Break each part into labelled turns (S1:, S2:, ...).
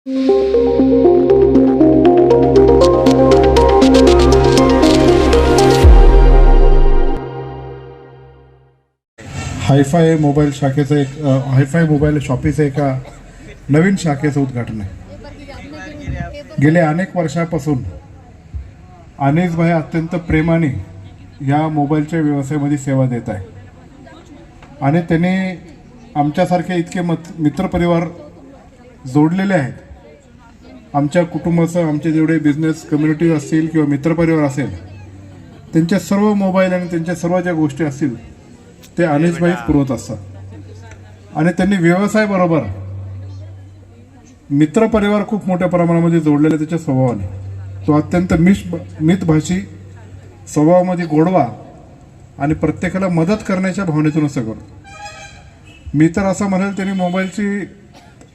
S1: Hi fi mobile शाखेचं hi fi mobile शॉपीचं एका नवीन शाखेचं उद्घाटन आहे. गेल्या अनेक वर्षापासून अनिस भाई अत्यंत प्रेमाने या मोबाईलच्या व्यवसायामध्ये सेवा देत आहे आणि त्याने आमच्यासारखे इतके मित्रपरिवार जोडलेले आहेत. आमच्या कुटुंबाचं आमचे जेवढे बिझनेस कम्युनिटी असतील किंवा मित्रपरिवार असेल त्यांचे सर्व मोबाईल आणि त्यांच्या सर्व ज्या गोष्टी असतील ते अनिस भाईच पुरवत असतात आणि त्यांनी व्यवसायाबरोबर मित्रपरिवार खूप मोठ्या प्रमाणामध्ये जोडलेले त्याच्या स्वभावाने. तो अत्यंत मितभाषी स्वभावामध्ये गोडवा आणि प्रत्येकाला मदत करण्याच्या भावनेतून असं करतो. मी तर असं म्हणेल त्यांनी मोबाईलची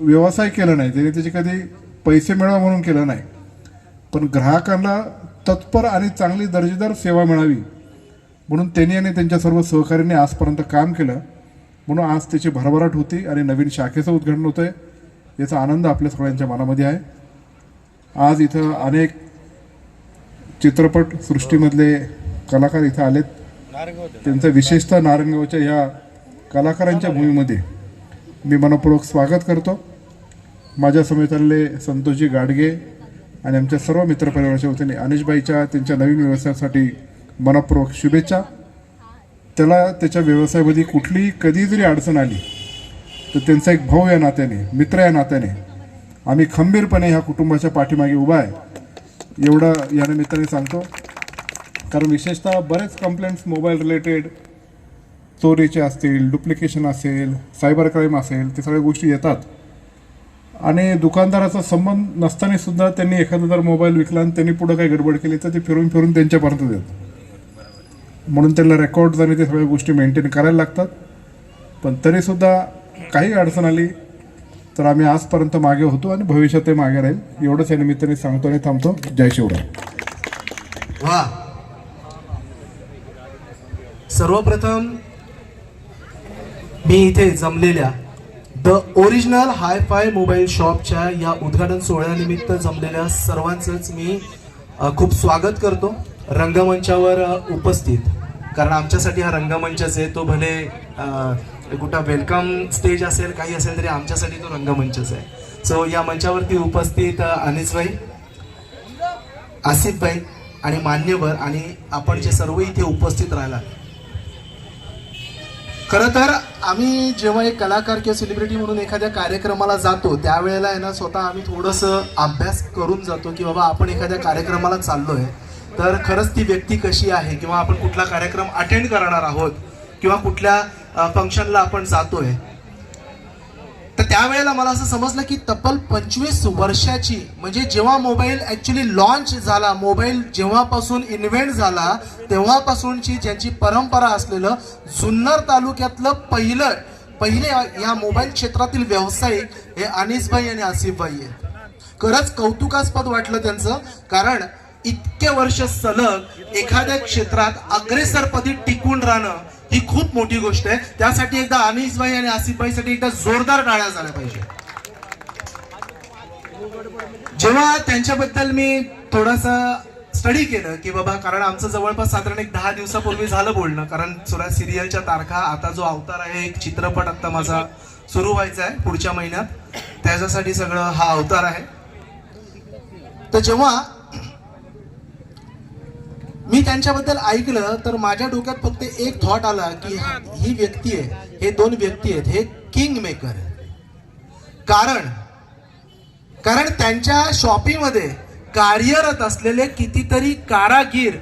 S1: व्यवसाय केला नाही, त्यांनी त्याचे कधी पैसे मिळवा म्हणून केलं नाही, पण ग्राहकांना तत्पर आणि चांगली दर्जेदार सेवा मिळावी म्हणून त्यांनी आणि त्यांच्या सर्व सहकार्याने आजपर्यंत काम केलं. म्हणून आज त्याची भरभराट होती आणि नवीन शाखेचं उद्घाटन होतं आहे. याचा आनंद आपल्या सगळ्यांच्या मनामध्ये आहे. आज इथं अनेक चित्रपट सृष्टीमधले कलाकार इथं आलेत. त्यांचं विशेषतः नारायणगावच्या या कलाकारांच्या भूमीमध्ये मी मनपूर्वक स्वागत करतो. माझ्या समेत आलेले संतोषजी गाडगे आणि आमच्या सर्व मित्रपरिवाराच्या वतीने अनिशबाईच्या त्यांच्या नवीन व्यवसायासाठी मनपूर्वक शुभेच्छा. त्याला त्याच्या व्यवसायामध्ये कुठलीही कधी जरी अडचण आली तर त्यांचा एक भाऊ या नात्याने, मित्र या नात्याने आम्ही खंबीरपणे ह्या कुटुंबाच्या पाठीमागे उभा आहे एवढं या निमित्ताने सांगतो. कारण विशेषतः बरेच कंप्लेंट्स मोबाईल रिलेटेड चोरीचे असतील, डुप्लिकेशन असेल, सायबर क्राईम असेल, ते सगळ्या गोष्टी येतात आणि दुकानदाराचा संबंध नसताना सुद्धा त्यांनी एखादा जर मोबाईल विकला आणि त्यांनी पुढं काही गडबड केली तर ते फिरून फिरून त्यांच्यापर्यंत देतात. म्हणून त्यांना रेकॉर्ड्स आणि ते सगळ्या गोष्टी मेंटेन करायला लागतात. पण तरीसुद्धा काही अडचण आली तर आम्ही आजपर्यंत मागे होतो आणि भविष्यात मागे राहील एवढंच या निमित्ताने सांगतो आणि थांबतो. जय शिवराय.
S2: वा, सर्वप्रथम मी इथे जमलेल्या द ओरिजिनल हायफाय मोबाईल शॉपच्या या उद्घाटन सोहळ्यानिमित्त जमलेल्या सर्वांचंच मी खूप स्वागत करतो रंगमंचावर उपस्थित. कारण आमच्यासाठी हा रंगमंचच आहे. तो भले कुठं वेलकम स्टेज असेल, काही असेल, तरी आमच्यासाठी तो रंगमंचच आहे. सो या मंचावरती उपस्थित अनिसभाई, आसिफभाई आणि मान्यवर आणि आपण जे सर्व इथे उपस्थित राहिला. खरं तर आम्ही जेव्हा एक कलाकार किंवा सेलिब्रिटी म्हणून एखाद्या कार्यक्रमाला जातो त्यावेळेला आहे ना, स्वतः आम्ही थोडंसं अभ्यास करून जातो की बाबा आपण एखाद्या कार्यक्रमाला चाललोय तर खरंच ती व्यक्ती कशी आहे, किंवा आपण कुठला कार्यक्रम अटेंड करणार आहोत किंवा कुठल्या फंक्शनला आपण जातोय. तर त्यावेळेला मला असं समजलं की तब्बल 25 वर्षाची, म्हणजे जेव्हा मोबाईल ॲक्च्युली लॉन्च झाला, मोबाईल जेव्हापासून इन्व्हेंट झाला तेव्हापासूनची ज्यांची परंपरा असलेलं जुन्नर तालुक्यातलं पहिले या मोबाईल क्षेत्रातील व्यावसायिक हे अनिसभाई आणि आसिफभाई आहेत. खरंच कौतुकास्पद वाटलं त्यांचं. कारण इतके वर्ष सलग एखाद्या क्षेत्रात अग्रेसरपदी टिकून राहणं ही खूप मोठी गोष्ट आहे. त्यासाठी एकदा अनिसभाई आणि आसिफभाईसाठी एकदा जोरदार टाळ्या झाल्या पाहिजे. जेव्हा त्यांच्याबद्दल मी थोडासा स्टडी केलं की बाबा, कारण आमचं जवळपास साधारण एक 10 दिवसापूर्वी झालं बोलणं, कारण सुद्धा सिरियलच्या तारखा, आता जो अवतार आहे, एक चित्रपट आता माझा सुरू व्हायचा आहे पुढच्या महिन्यात, त्याच्यासाठी सगळं हा अवतार आहे. तर जेव्हा मी त्यांच्याबद्दल ऐकलं तर माझ्या डोक्यात फक्त एक थॉट आला की ही व्यक्ती आहे, हे दोन व्यक्ती आहेत, हे किंग मेकर. कारण त्यांच्या शॉपिंगमध्ये कार्यरत असलेले कितीतरी कारागीर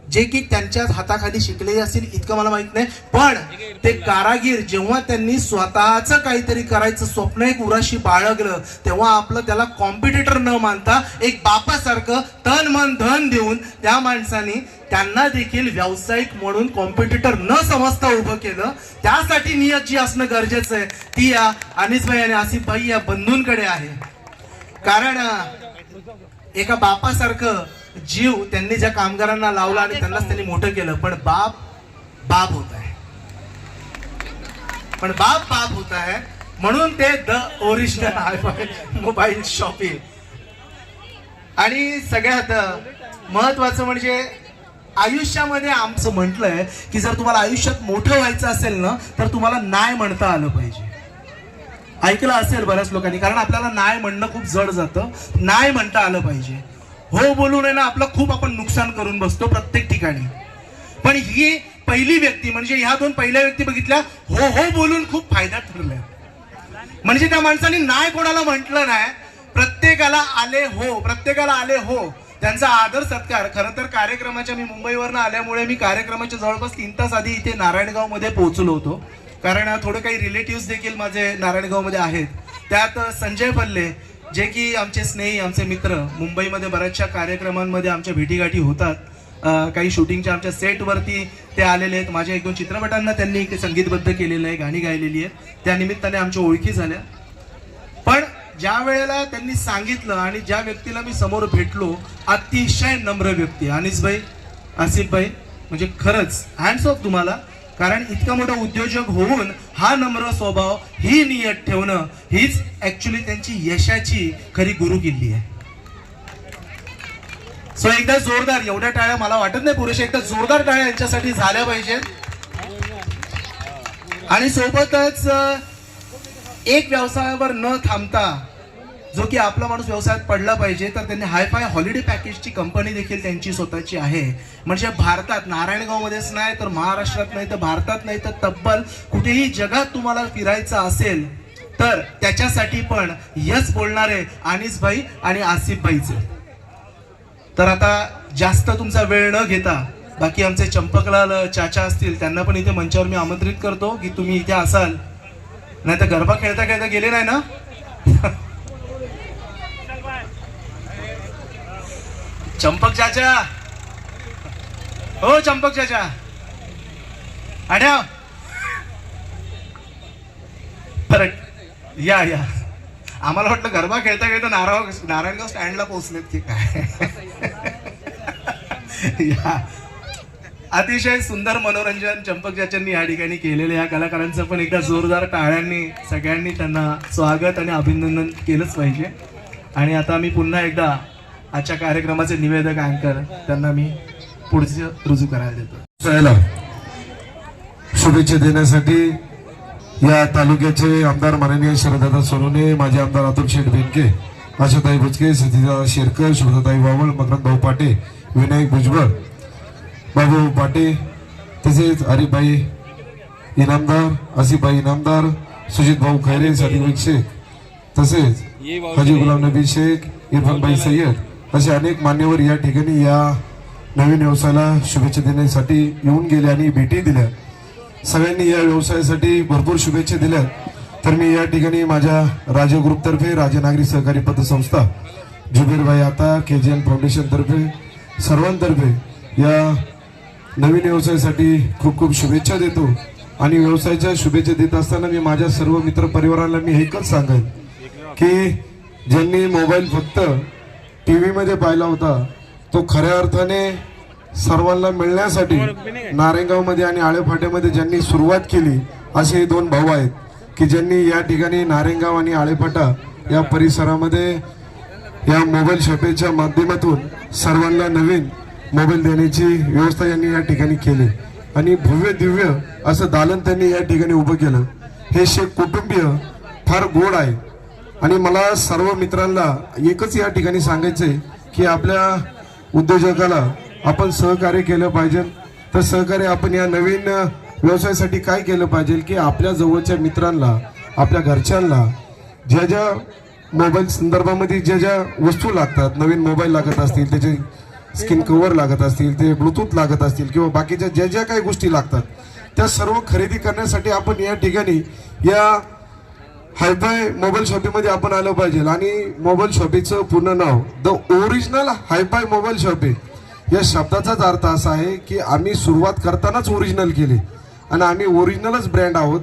S2: जे की त्यांच्या हाताखाली शिकले असतील इतकं मला माहित नाही, पण ते कारागीर जेव्हा त्यांनी स्वतःचं काहीतरी करायचं स्वप्न एक उराशी बाळगलं तेव्हा आपलं त्याला कॉम्पिटिटर न मानता एक बापासारखं तन मन धन देऊन त्या माणसाने त्यांना देखील व्यावसायिक म्हणून कॉम्पिटिटर न समजता उभं केलं. त्यासाठी नियत जी असणं गरजेचं आहे ती या अनिसभाई आणि आसिफभाई या बंधूंकडे आहे. कारण एका बापासारखं जीव त्यांनी ज्या कामगारांना लावला आणि त्यांनाच त्यांनी मोठं केलं, पण बाप होत आहे. म्हणून ते the original hifi mobile shopping. आणि सगळ्यात महत्वाचं म्हणजे आयुष्यामध्ये आमचं म्हटलंय की जर तुम्हाला आयुष्यात मोठं व्हायचं असेल ना तर तुम्हाला नाही म्हणता आलं पाहिजे. ऐकलं असेल बऱ्याच लोकांनी, कारण आपल्याला नाही म्हणणं खूप जड जातं. नाही म्हणता आलं पाहिजे. हो बोलून आहे ना आपलं खूप आपण नुकसान करून बसतो प्रत्येक ठिकाणी. पण ही पहिली व्यक्ती म्हणजे ह्या दोन पहिल्या व्यक्ती बघितल्या हो हो बोलून खूप फायदा ठरलाय. म्हणजे त्या माणसाने नाही कोणाला म्हटलं नाही, प्रत्येकाला आले हो, प्रत्येकाला आले हो. त्यांचा आदर सत्कार. खरं तर कार्यक्रमाच्या मी मुंबईवरनं आल्यामुळे मी कार्यक्रमाच्या जवळपास 3 तास आधी इथे नारायणगाव मध्ये पोहोचलो होतो, कारण थोडे काही रिलेटिव्ह देखील माझे नारायणगाव मध्ये आहेत. त्यात संजय पल्ले जे की आमचे स्नेही, आमचे मित्र, मुंबईमध्ये बऱ्याचशा कार्यक्रमांमध्ये आमच्या भेटीगाठी होतात. काही शूटिंगच्या आमच्या सेटवरती ते आलेले आहेत. माझ्या 1-2 चित्रपटांना त्यांनी संगीतबद्ध केलेलं आहे, गाणी गायलेली आहेत. त्या निमित्ताने आमच्या ओळखी झाल्या. पण ज्या वेळेला त्यांनी सांगितलं आणि ज्या व्यक्तीला मी समोर भेटलो, अतिशय नम्र व्यक्ती अनिसभाई, आसिफभाई, म्हणजे खरंच हँड्स ऑफ तुम्हाला. कारण इतका मोठा उद्योजक होऊन हा नम्र स्वभाव, ही नियत ठेवणं, हीच ऍक्च्युली त्यांची यशाची खरी गुरुकिल्ली आहे. सो एकदा जोरदार, एवढ्या टाळ्या मला वाटत नाही पुरेशा, एकदा जोरदार टाळ्या यांच्यासाठी झाल्या पाहिजेत. आणि सोबतच एक व्यवसायावर न थांबता जो की आपला माणूस व्यवसायात पडला पाहिजे, तर त्यांनी हायफाय हॉलिडे पॅकेजची कंपनी देखील त्यांची स्वतःची आहे. म्हणजे भारतात, नारायणगावमध्येच नाही तर महाराष्ट्रात नाही तर भारतात नाही तर तब्बल कुठेही जगात तुम्हाला फिरायचं असेल तर त्याच्यासाठी पण यस बोलणारे अनिसभाई आणि आसिफभाईचे. तर आता जास्त तुमचा वेळ न घेता बाकी आमचे चंपकलाल चाचा असतील त्यांना पण इथे मंचावर मी आमंत्रित करतो की तुम्ही इथे असाल, नाही तर गरबा खेळता खेळता गेले नाही ना. चंपक चाचा, हो चंपक चाचा, आड्या परत या या. आम्हाला वाटलं गरबा खेळता खेळता नारायणगाव स्टँडला पोहोचलेत की काय. या अतिशय सुंदर मनोरंजन चंपक चाचांनी या ठिकाणी केलेलं. या कलाकारांचं पण एकदा जोरदार टाळ्यांनी सगळ्यांनी त्यांना स्वागत आणि अभिनंदन केलंच पाहिजे. आणि आता मी पुन्हा एकदा आजच्या कार्यक्रमाचे निवेदक अँकर त्यांना मी पुढचं रुजू करायला देतो.
S3: शुभेच्छा देण्यासाठी या तालुक्याचे आमदार माननीय शरददादा सोनवणे, माजी आमदार अतुल शेठ बेनके, आशाताई बुचके, सतीदादा शेरकर, शुभदाताई वावळ, मकरंद भाऊ पाटे, विनायक भुजबळ, बाबू पाटे, तसेच हरिभाई इनामदार, आसिफभाई इनामदार, सुजित भाऊ खैरे, सादिक शेख, तसेच हाजी गुलाम नबी शेख, इरफानभाई सय्यद असे अनेक मान्यवर या ठिकाणी या नवीन व्यवसायाला शुभेच्छा देण्यासाठी येऊन गेले आणि भेटी दिल्या. सगळ्यांनी या व्यवसायासाठी भरपूर शुभेच्छा दिल्या. तर मी या ठिकाणी माझ्या राजा ग्रुपतर्फे, राजा नागरी सहकारी पतसंस्था, जुबेरभाई आता, KGN फाउंडेशन तर्फे, सर्वांतर्फे या नवीन व्यवसायासाठी खूप खूप शुभेच्छा देतो. आणि व्यवसायाच्या शुभेच्छा देत असताना मी माझ्या सर्व मित्र परिवाराला मी एकच सांगेन की ज्यांनी मोबाईल फक्त TV मध्ये पाहिला होता तो खऱ्या अर्थाने सर्वांना मिळण्यासाठी नारायणगावमध्ये आणि आळेफाट्यामध्ये ज्यांनी सुरुवात केली असे 2 भाऊ आहेत की ज्यांनी या ठिकाणी नारायणगाव आणि आळेफाटा या परिसरामध्ये या मोबाईल शॉपीच्या माध्यमातून सर्वांना नवीन मोबाईल देण्याची व्यवस्था यांनी या ठिकाणी केली. आणि भव्य दिव्य असं दालन त्यांनी या ठिकाणी उभं केलं. हे शेख कुटुंबीय फार गोड आहे. आणि मला सर्व मित्रांना एकच या ठिकाणी सांगायचंय की आपल्या उद्योजकाला आपण सहकार्य केलं पाहिजे. तर सहकार्य आपण या नवीन व्यवसायासाठी काय केलं पाहिजे की आपल्या जवळच्या मित्रांना, आपल्या घरच्यांना ज्या ज्या मोबाईल संदर्भामध्ये ज्या ज्या वस्तू लागतात, नवीन मोबाईल लागत असतील, त्याचे स्क्रीन कव्हर लागत असतील, ते ब्लूटूथ लागत असतील किंवा बाकीच्या ज्या ज्या काही गोष्टी लागतात त्या सर्व खरेदी करण्यासाठी आपण या ठिकाणी या हायफाय मोबाईल शॉपीमध्ये आपण आलं पाहिजे. आणि मोबाईल शॉपीचं पूर्ण नाव the original hifi mobile shoppe या शब्दाचाच अर्थ असा आहे की आम्ही सुरुवात करतानाच ओरिजिनल केली आणि आम्ही ओरिजिनलच ब्रँड आहोत.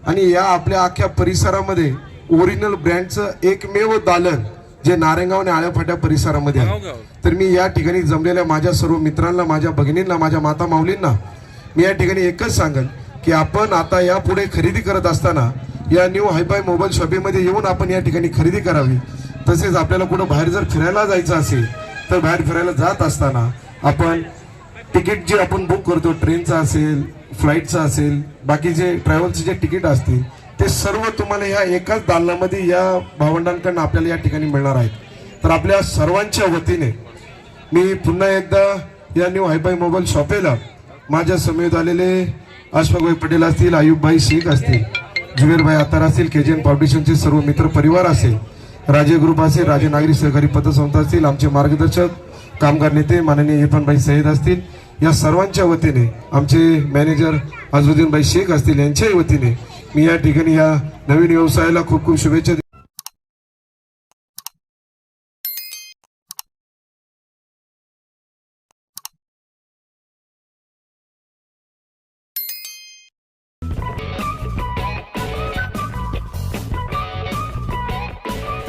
S3: आणि या आपल्या अख्ख्या परिसरामध्ये ओरिजिनल ब्रँडचं एकमेव दालन जे नारायणगाव आणि आळेफाट्या परिसरामध्ये आहे. तर मी या ठिकाणी जमलेल्या माझ्या सर्व मित्रांना, माझ्या भगिनींना, माझ्या माता माऊलींना मी या ठिकाणी एकच सांगेन की आपण आता यापुढे खरेदी करत असताना या न्यू हायफाय मोबाईल शॉपिंगमध्ये येऊन आपण या ठिकाणी खरेदी करावी. तसेच आपल्याला कुठं बाहेर जर फिरायला जायचं असेल तर बाहेर फिरायला जात असताना आपण तिकीट जे आपण बुक करतो, ट्रेनचं असेल, फ्लाईटचं असेल, बाकीचे ट्रॅव्हलचे जे तिकीट असतील ते सर्व तुम्हाला ह्या एकाच दालनामध्ये या भावंडांकडून आपल्याला या ठिकाणी मिळणार आहेत. तर आपल्या सर्वांच्या वतीने मी पुन्हा एकदा या न्यू हायफाय मोबाईल शॉपेला माझ्या समेत आलेले अशफाकभाई पटेल असतील, आयुबभाई शेख असतील, जुबेरभाई आतार असतील, केजीएन फाउंडेशनचे सर्व मित्र परिवार असेल, राजे ग्रुप असेल, राजे नागरी सहकारी पतसंस्था असतील, आमचे मार्गदर्शक कामगार नेते माननीय इरफानभाई सय्यद असतील, या सर्वांच्या वतीने आमचे मॅनेजर अझरुद्दीनभाई शेख असतील यांच्याही वतीने मी या ठिकाणी या नवीन व्यवसायाला खूप खूप शुभेच्छा देतो.